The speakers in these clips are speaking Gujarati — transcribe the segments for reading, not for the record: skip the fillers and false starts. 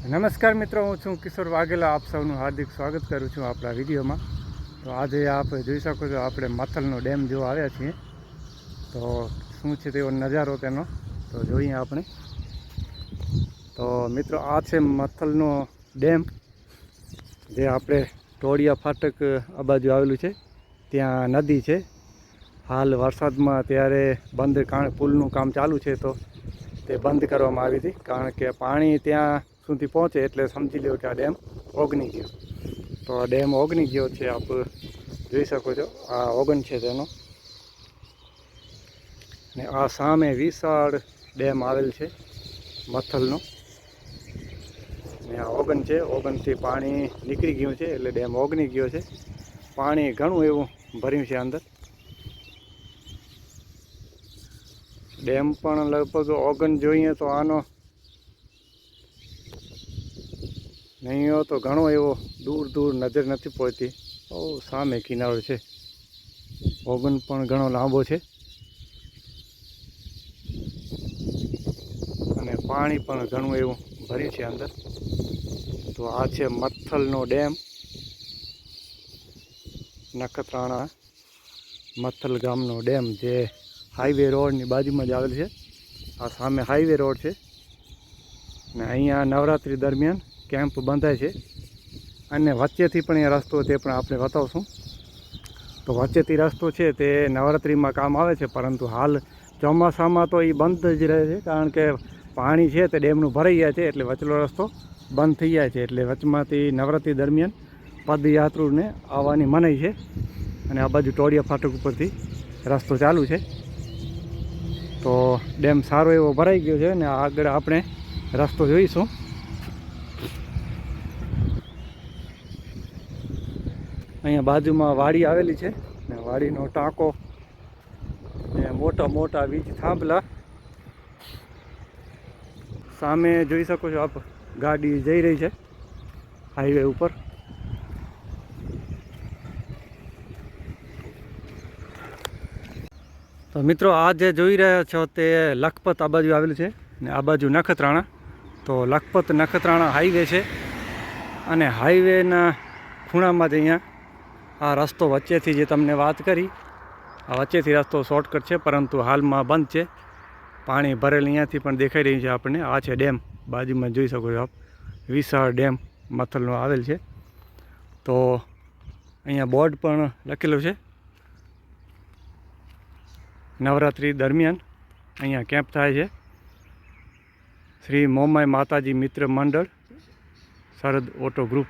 નમસ્કાર મિત્રો, હું છું કિશોર વાઘેલા. આપ સૌનું હાર્દિક સ્વાગત કરું છું આપણા વિડીયોમાં. તો આજે આપ જોઈ શકો છો આપણે મથલનો ડેમ જોવા આવ્યા છીએ. તો શું છે તેવો નજારો તેનો તો જોઈએ આપણે. તો મિત્રો, આ છે મથલનો ડેમ, જે આપણે ટોળિયા ફાટક આ બાજુ આવેલું છે. ત્યાં નદી છે. હાલ વરસાદમાં ત્યારે બંધ પુલનું કામ ચાલુ છે, તો તે બંધ કરવામાં આવી હતી, કારણ કે પાણી ત્યાં સુધી પહોંચે એટલે સમજી લો કે આ ડેમ ઓગની ગયો. તો આ ડેમ ઓગની ગયો છે, આપ જોઈ શકો છો. આ ઓગન છે તેનો, ને આ સામે વિશાળ ડેમ આવેલ છે મથલનો, ને આ ઓગન છે. ઓગનથી પાણી નીકળી ગયું છે એટલે ડેમ ઓગની ગયો છે. પાણી ઘણું એવું ભર્યું છે અંદર. ડેમ પણ લગભગ ઓગન જોઈએ તો આનો નહીં હો તો ઘણો એવો દૂર દૂર નજર નથી પહોંચતી. સામે કિનારો છે. ઓગન પણ ઘણો લાંબો છે અને પાણી પણ ઘણું એવું ભર્યું છે અંદર. તો આ છે મથલનો ડેમ, નખત્રાણા મથલ ગામનો ડેમ, જે હાઈવે રોડની બાજુમાં જ આવેલ છે. આ સામે હાઈવે રોડ છે, ને અહીંયા નવરાત્રિ દરમિયાન કેમ્પ બંધાય છે, અને વચ્ચેથી પણ એ રસ્તો તે પણ આપણે બતાવશું. તો વચ્ચેથી રસ્તો છે તે નવરાત્રિમાં કામ આવે છે, પરંતુ હાલ ચોમાસામાં તો એ બંધ જ રહે છે, કારણ કે પાણી છે તે ડેમનું ભરાઈ જાય છે, એટલે વચલો રસ્તો બંધ થઈ જાય છે. એટલે વચમાંથી નવરાત્રિ દરમિયાન પદયાત્રુને આવવાની મનાઈ છે, અને આ બાજુ ટોળિયા ફાટક ઉપરથી રસ્તો ચાલુ છે. તો ડેમ સારો એવો ભરાઈ ગયો છે, ને આગળ આપણે રસ્તો જોઈશું. અહીંયા બાજુમાં વાડી આવેલી છે, ને વાડીનો ટાંકો ને મોટા મોટા વીજ થાંભલા સામે જોઈ શકો છો આપ. ગાડી જઈ રહી છે હાઈવે ઉપર. તો મિત્રો, આ જે જોઈ રહ્યા છો તે લખપત આ બાજુ આવેલું છે, ને આ બાજુ નખત્રાણા. તો લખપત નખત્રાણા હાઈવે છે, અને હાઈવેના ખૂણામાં જ અહીંયા આ રસ્તો વચ્ચેથી જે તમને વાત કરી, આ વચ્ચેથી રસ્તો શોર્ટકટ છે, પરંતુ હાલમાં બંધ છે. પાણી ભરેલ અહીંયાથી પણ દેખાઈ રહ્યું છે આપણને. આ છે ડેમ, બાજુમાં જોઈ શકો છો આપ. વિશાળ ડેમ મથલનો આવેલ છે. તો અહીંયા બોર્ડ પણ લખેલું છે, નવરાત્રિ દરમિયાન અહીંયા કેમ્પ થાય છે. શ્રી મોમાઈ માતાજી મિત્ર મંડળ, શરદ ઓટો ગ્રુપ.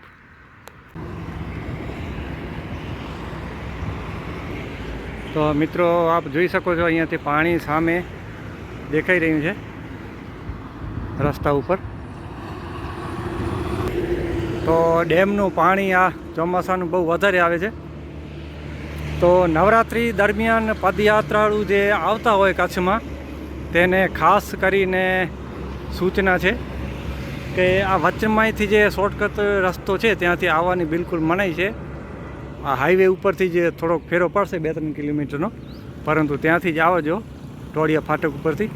તો મિત્રો, આપ જોઈ શકો છો અહીંયાથી પાણી સામે દેખાઈ રહ્યું છે રસ્તા ઉપર. તો ડેમનું પાણી આ ચોમાસાનું બહુ વધારે આવે છે. તો નવરાત્રિ દરમિયાન પદયાત્રાળુ જે આવતા હોય કચ્છમાં, તેને ખાસ કરીને સૂચના છે કે આ વચ્ચેમાંથી જે શોર્ટકટ રસ્તો છે ત્યાંથી આવવાની બિલકુલ મનાઈ છે. આ હાઈવે ઉપરથી જે થોડોક ફેરો પડશે 2-3 કિલોમીટરનો, પરંતુ ત્યાંથી જ આવજો ટોળિયા ફાટક ઉપરથી,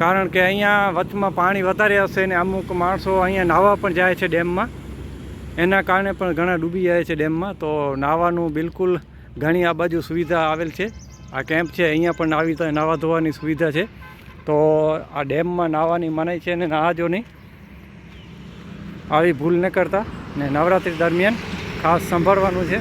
કારણ કે અહીંયા વચમાં પાણી વધારે હશે, ને અમુક માણસો અહીંયા નાહવા પણ જાય છે ડેમમાં. એના કારણે પણ ઘણા ડૂબી જાય છે ડેમમાં. તો નાહવાનું બિલકુલ ઘણી આ બાજુ સુવિધા આવેલ છે. આ કેમ્પ છે, અહીંયા પણ આવી નાહવા ધોવાની સુવિધા છે. તો આ ડેમમાં નાહવાની મનાઈ છે, ને નાહજો નહીં. આવી ભૂલ ન કરતા, ને નવરાત્રિ દરમિયાન ખાસ સંભાળવાનું છે.